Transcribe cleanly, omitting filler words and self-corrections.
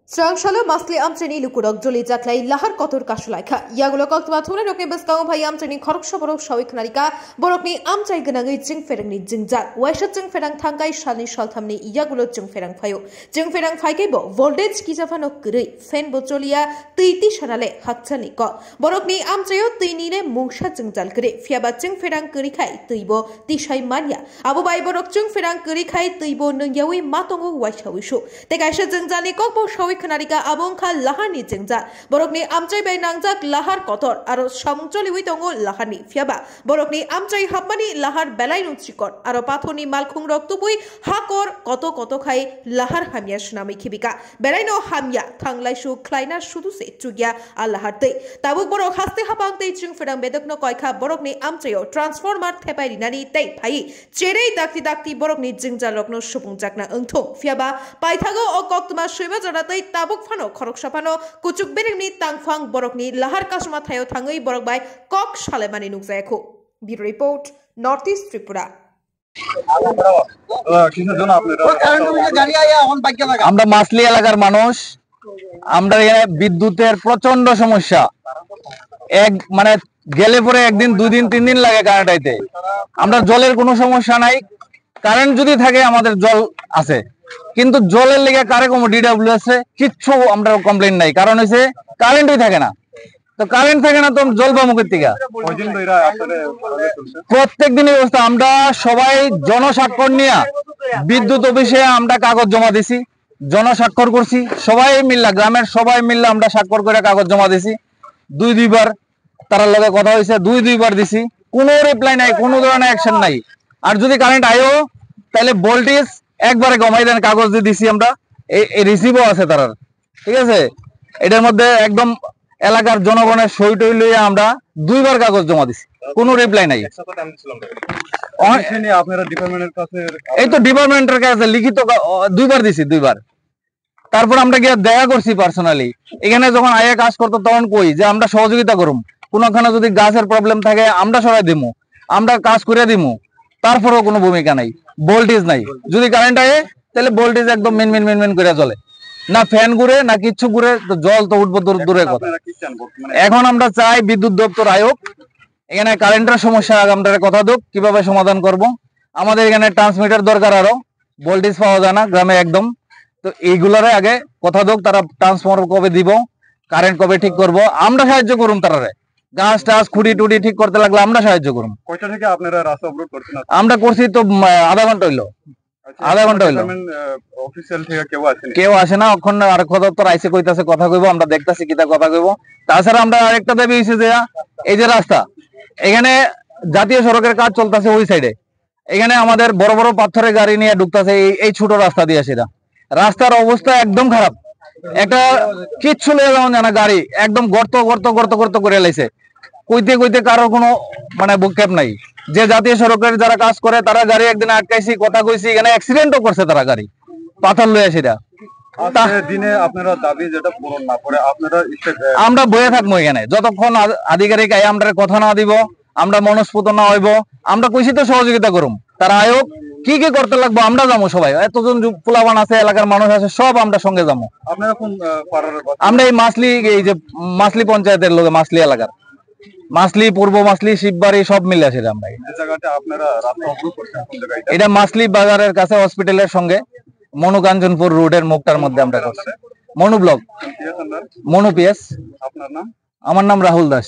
Strangshalo masli amtreni lukurok joli jaklai lahar kotor kasulaika yagulo koktba thune rokni beskau bhai amtreni khoroksa borok shawik narika borokni amchai ganangai jing ferangni jingjak waisha jing ferang thangai shalni shalthamni yagulo jing ferang phayo jing ferang phaike bo voltage kijafano gri fan bocholia tuiti sharale hakchani ko borokni amchayo tuinile mungsha jingjal gri fiaba jing ferang gri khai tuibo tishai mania abu bai borok jing ferang gri khai tuibo nungyawi matongo waishawishu tekaisha jingjali kokbo shawik Kanarika abongkha lahani jengja borokni amchai bai nangjak lahar kotor aro samcholi witongo lahani fiaba borokni amchai hapmani lahar belai nuchikor aro pathoni malkhung roktubui hakor koto khai lahar hamya sunami khibika belaino hamya thanglaisu khlaina sudu se chugya allaharte tabuk borok haste hapang tei chung ferang bedokno koikha borokni amchayo transformer thepai rinani tei phai cherei dakti borokni jengja rokno supungjakna engthong fiaba paithago o koktuma suiba joratei tabuk phano khorok sapano kuchuk berengni tangphang borokni lahar kasma thayo thangai borok bai kok salemani nukjaikho bureau report northeast tripura আমরা মাসলি এলাকার মানুষ আমরা বিদ্যুতের প্রচন্ড সমস্যা এক মানে গেলে পরে একদিন দুই দিন তিন দিন লাগে কারেন্ট আইতে আমরা জলের কোনো সমস্যা নাই কারেন্ট যদি থাকে আমাদের জল আছে কিন্তু জলের লেগে কারে কোনো ডিডব্লিউএস এ কিচ্ছু আমরা কমপ্লেইন নাই কারণ হইছে কারেন্টই থাকে না তো কারেন্ট থাকে না তো জল বা মুখের থেকে প্রত্যেক দিনের অবস্থা আমরা সবাই জনস্বাক্ষর নিয়ে বিদ্যুৎ অফিসে আমরা কাগজ জমা দিছি জনস্বাক্ষর করছি সবাই মিল্লা গ্রামের সবাই মিল্লা আমরা স্বাক্ষর করে কাগজ জমা দিছি দুইবার তার লগে কথা হয়েছে দুইবার দিছি কোনো রিপ্লাই নাই কোনো ধরনের অ্যাকশন নাই আর যদি কারেন্ট আয়ো তাহলে ভোল্টেজ একবারে কমাই দেন কাগজ দিয়ে দিছি আমরা এই রিসিভও আছে তার ঠিক আছে এটার মধ্যে একদম এলাকার জনগণের সই টই লইয়া আমরা দুইবার কাগজ জমা দিছি কোনো রিপ্লাই নাই এই তো ডিপার্টমেন্টের কাছে লিখিত দুইবার দিছি দুইবার তারপর আমরা গিয়ে দেখা করছি পার্সোনালি এখানে যখন আয়া কাজ করতো তখন কই যে আমরা সহযোগিতা করুম কোনখানে যদি গাছের প্রবলেম থাকে আমরা সরাই দিমু আমরা কাজ করে দিমু তারপরেও কোনো ভূমিকা নাই ভোল্টেজ নাই যদি কারেন্ট আয়ে তাহলে ভোল্টেজ একদম মিন করে চলে না ফ্যান ঘুরে না কিচ্ছু ঘুরে তো জল তো উঠবো দূরের কথা এখন আমরা চাই বিদ্যুৎ দপ্তর আয়োগ এখানে কারেন্টের সমস্যা আমরা কথা দোক কিভাবে সমাধান করব আমাদের এখানে ট্রান্সমিটার দরকার আরো ভোল্টেজ পাওয়া যায় না গ্রামে একদম তো এইগুলোরে আগে কথা দোক তারা ট্রান্সফর্মার কবে দিব কারেন্ট কবে ঠিক করব আমরা সাহায্য করুম তারারে গাছ টাছ খুঁটি টুটি ঠিক করতে লাগলে আমরা সাহায্য করুম কয়টা থেকে আপনারা রাস্তা অবরোধ করছেন আমরা করছি তো আধা ঘন্টা হইলো আধা ঘন্টা হইলো অফিসিয়াল থেকে কেউ আসে না এখন আর কথা তো আইসে কইতাছে কথা কইব আমরা দেখতাছি কিটা কথা কইব তাছাড়া আমরা আরেকটা দাবি হইছে যে এই যে রাস্তা এখানে জাতীয় সড়কের কাজ চলতেছে ওই সাইডে এখানে আমাদের বড় বড় পাথরের গাড়ি নিয়ে ঢুকতেছে এই ছোট রাস্তা দিয়ে সেটা রাস্তার অবস্থা একদম খারাপ একটা কিচ্ছু লয়ে যাওয়া জানা গাড়ি একদম গর্ত করে লাইছে কইতে কারো কোনো মানে বুকক্যাপ নাই যে জাতীয় সড়কের যারা কাজ করে তারা গাড়ি একদিন আটকাইছি কথা কইছি এখানে অ্যাক্সিডেন্টও করছে তারা গাড়ি পাথর লয়ে সেটা দিনে আপনারা দাবি যেটা পূরণ না করে আপনারা আমরা বয়ে থাকবো এখানে যতক্ষণ আধিকারিক আই আমরা কথা না দিব আমরা মনস্ফুত না হইব আমরা কইছি তো সহযোগিতা করুম তারা আয়োগ কি কি করতে লাগবো আমরা যাবো সবাই এতজন পোলাবান আছে এলাকার মানুষ আছে সব আমরা সঙ্গে যাবো আপনারা কোন আমরা এই মাসলি পঞ্চায়েতের লোক মাসলি এলাকার মাসলি পূর্ব মাসলি শিববাড়ি সব মিলে আছে আমরা এটা মাসলি বাজারের কাছে হসপিটালের সঙ্গে মনুকাঞ্চনপুর রোডের মুখটার মধ্যে আমরা করছি মনু ব্লক মনু পিএস আপনার নাম আমার নাম রাহুল দাস।